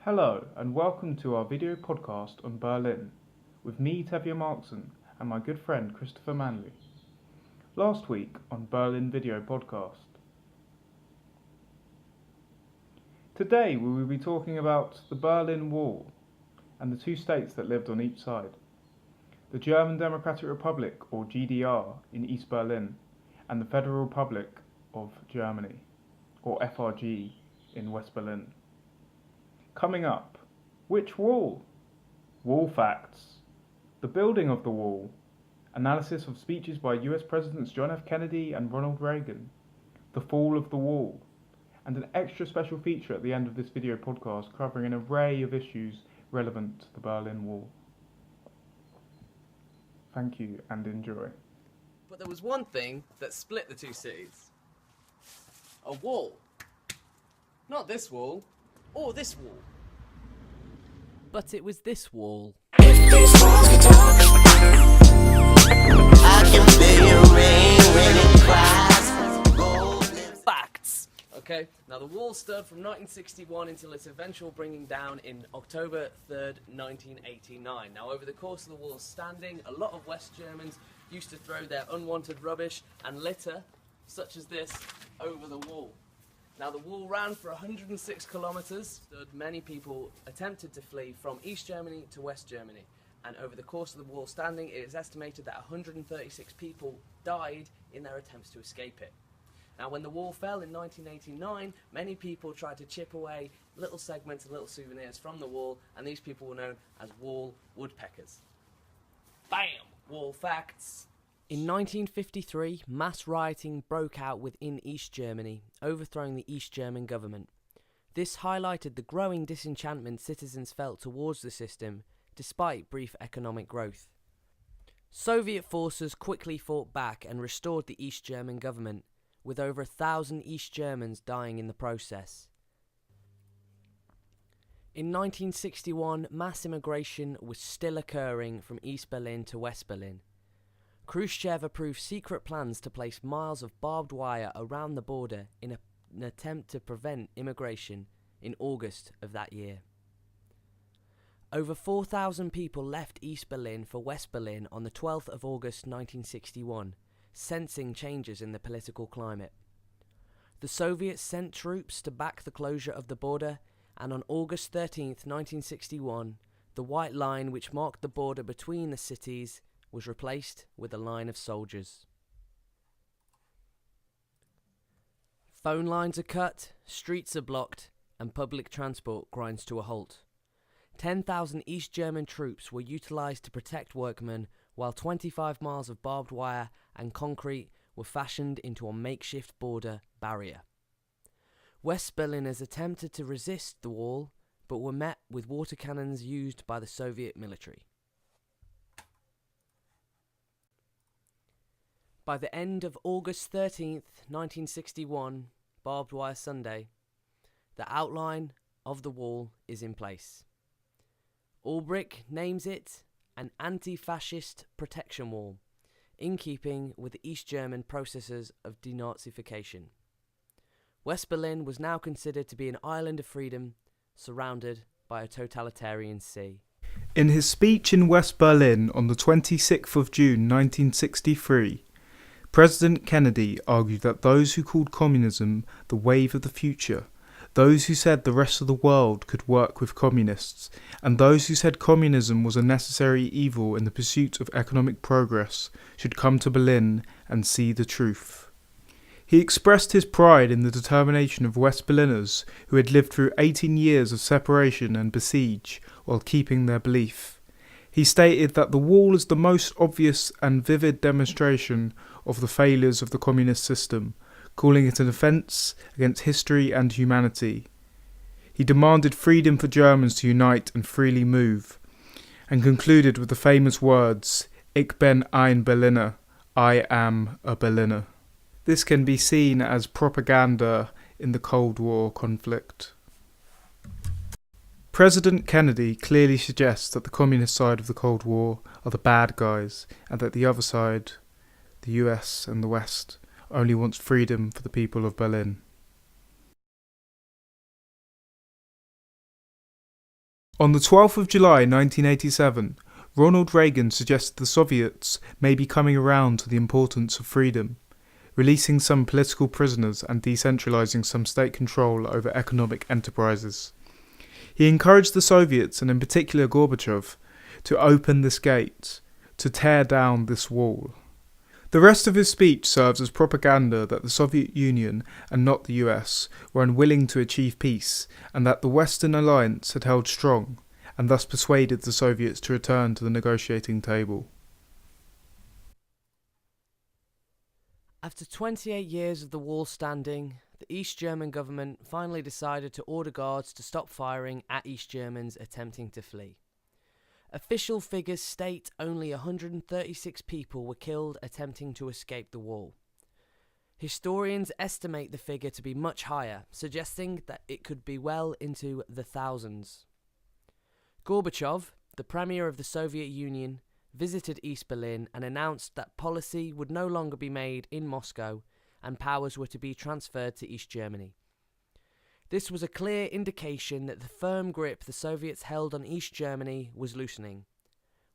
Hello and welcome to our video podcast on Berlin with me, Tevye Markson, and my good friend Christopher Manley. Last week on Berlin Video Podcast. Today we will be talking about the Berlin Wall and the two states that lived on each side. The German Democratic Republic, or GDR, in East Berlin, and the Federal Republic of Germany, or FRG, in West Berlin. Coming up, which wall? Wall facts. The building of the wall. Analysis of speeches by US Presidents John F. Kennedy and Ronald Reagan. The fall of the wall. And an extra special feature at the end of this video podcast covering an array of issues relevant to the Berlin Wall. Thank you and enjoy. But there was one thing that split the two cities. A wall. Not this wall. Or this wall. But it was this wall. If these walls could talk, I can feel your rain when it cries. Facts. Okay, now the wall stood from 1961 until its eventual bringing down in October 3rd, 1989. Now over the course of the wall's standing, a lot of West Germans used to throw their unwanted rubbish and litter, such as this, over the wall. Now the wall ran for 106 kilometres. Many people attempted to flee from East Germany to West Germany, and over the course of the wall standing it is estimated that 136 people died in their attempts to escape it. Now when the wall fell in 1989, many people tried to chip away little segments and little souvenirs from the wall, and these people were known as wall woodpeckers. Bam! Wall facts. In 1953, mass rioting broke out within East Germany, overthrowing the East German government. This highlighted the growing disenchantment citizens felt towards the system, despite brief economic growth. Soviet forces quickly fought back and restored the East German government, with over 1,000 East Germans dying in the process. In 1961, mass immigration was still occurring from East Berlin to West Berlin. Khrushchev approved secret plans to place miles of barbed wire around the border in an attempt to prevent immigration in August of that year. Over 4,000 people left East Berlin for West Berlin on the 12th of August 1961, sensing changes in the political climate. The Soviets sent troops to back the closure of the border, and on August 13th, 1961, the white line which marked the border between the cities was replaced with a line of soldiers. Phone lines are cut, streets are blocked, and public transport grinds to a halt. 10,000 East German troops were utilised to protect workmen, while 25 miles of barbed wire and concrete were fashioned into a makeshift border barrier. West Berliners attempted to resist the wall, but were met with water cannons used by the Soviet military. By the end of August 13th, 1961, Barbed Wire Sunday, the outline of the wall is in place. Ulbricht names it an anti-fascist protection wall, in keeping with the East German processes of denazification. West Berlin was now considered to be an island of freedom, surrounded by a totalitarian sea. In his speech in West Berlin on the 26th of June 1963, President Kennedy argued that those who called communism the wave of the future, those who said the rest of the world could work with communists, and those who said communism was a necessary evil in the pursuit of economic progress, should come to Berlin and see the truth. He expressed his pride in the determination of West Berliners who had lived through 18 years of separation and besiege while keeping their belief. He stated that the wall is the most obvious and vivid demonstration of the failures of the communist system, calling it an offence against history and humanity. He demanded freedom for Germans to unite and freely move, and concluded with the famous words, "Ich bin ein Berliner," I am a Berliner. This can be seen as propaganda in the Cold War conflict. President Kennedy clearly suggests that the communist side of the Cold War are the bad guys, and that the other side, the US and the West, only wants freedom for the people of Berlin. On the 12th of July 1987, Ronald Reagan suggested the Soviets may be coming around to the importance of freedom, releasing some political prisoners and decentralizing some state control over economic enterprises. He encouraged the Soviets, and in particular Gorbachev, to open this gate, to tear down this wall. The rest of his speech serves as propaganda that the Soviet Union, and not the US, were unwilling to achieve peace, and that the Western alliance had held strong, and thus persuaded the Soviets to return to the negotiating table. After 28 years of the wall standing, the East German government finally decided to order guards to stop firing at East Germans attempting to flee. Official figures state only 136 people were killed attempting to escape the wall. Historians estimate the figure to be much higher, suggesting that it could be well into the thousands. Gorbachev, the Premier of the Soviet Union, visited East Berlin and announced that policy would no longer be made in Moscow and powers were to be transferred to East Germany. This was a clear indication that the firm grip the Soviets held on East Germany was loosening,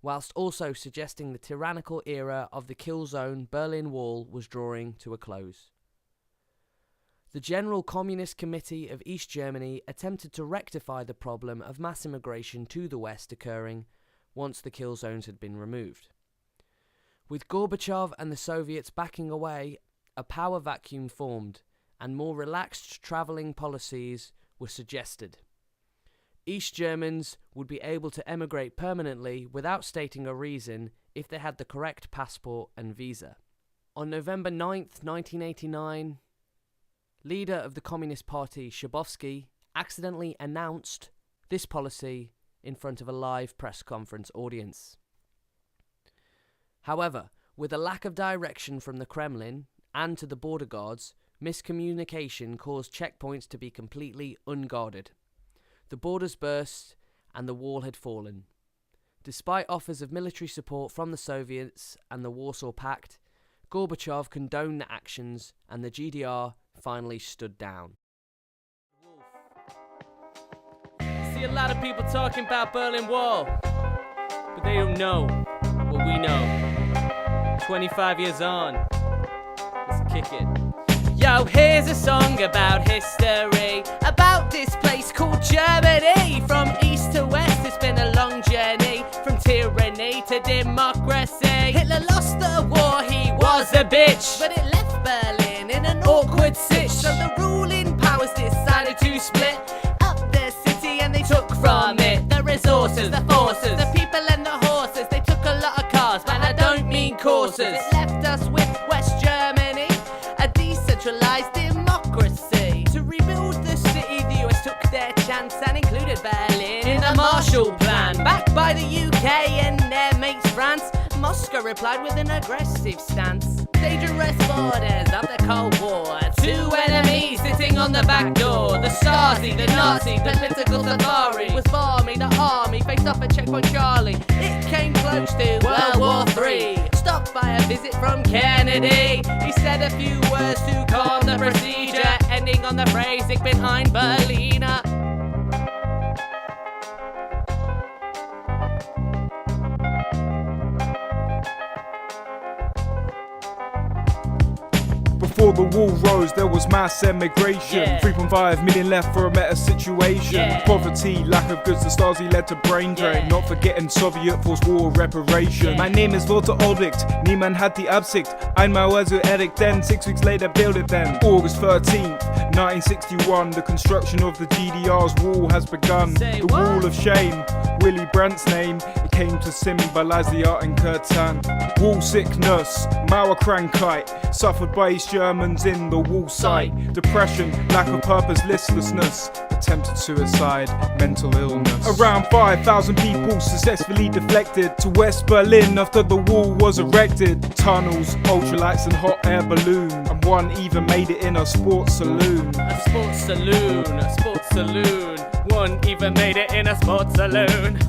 whilst also suggesting the tyrannical era of the kill zone Berlin Wall was drawing to a close. The General Communist Committee of East Germany attempted to rectify the problem of mass immigration to the West occurring once the kill zones had been removed. With Gorbachev and the Soviets backing away, a power vacuum formed, and more relaxed travelling policies were suggested. East Germans would be able to emigrate permanently without stating a reason if they had the correct passport and visa. On November 9th, 1989, leader of the Communist Party, Schabowski, accidentally announced this policy in front of a live press conference audience. However, with a lack of direction from the Kremlin and to the border guards, miscommunication caused checkpoints to be completely unguarded. The borders burst and the wall had fallen. Despite offers of military support from the Soviets and the Warsaw Pact, Gorbachev condoned the actions and the GDR finally stood down. I see a lot of people talking about Berlin Wall, but they don't know what we know. 25 years on, let's kick it. Yo, here's a song about history, about this place called Germany. From east to west, it's been a long journey, from tyranny to democracy. Hitler lost the war, he was a bitch, but it left Berlin in an awkward sitch. So the ruling powers decided to split up their city and they took from it the resources, the forces, the people and the horses. They took a lot of cars, and I don't mean courses. It left us with West Germany, a decentralized democracy. To rebuild the city, the US took their chance and included Berlin in a Marshall Plan, backed by the UK and their mates France. Moscow replied with an aggressive stance. Dangerous borders of the Cold War, two enemies sitting on the back door. The Stasi, the Nazi, the political safari was forming. The army faced off at Checkpoint Charlie. It came close to World War III, stopped by a visit from Kennedy. He said a few words to calm the procedure, ending on the phrase "Ich bin ein Berliner." Before the wall rose, there was mass emigration. 3.5 million left for a meta situation. Poverty, lack of goods, the Stasi led to brain drain. Not forgetting Soviet forced war reparation. My name is Walter Ulbricht, niemand hat die Absicht. Einmal also Eric then, 6 weeks later build it then. August 13th, 1961, the construction of the GDR's wall has begun. The wall of shame, Willy Brandt's name, it came to symbolize the art in Kurtan. Wall sickness, Mauerkrankheit, suffered by East Germans in the wall site. Depression, lack of purpose, listlessness, attempted suicide, mental illness. Around 5,000 people successfully deflected to West Berlin after the wall was erected. Tunnels, ultralights and hot air balloon, and one even made it in a sports saloon. A sports saloon, a sports saloon. One even made it in a sports saloon.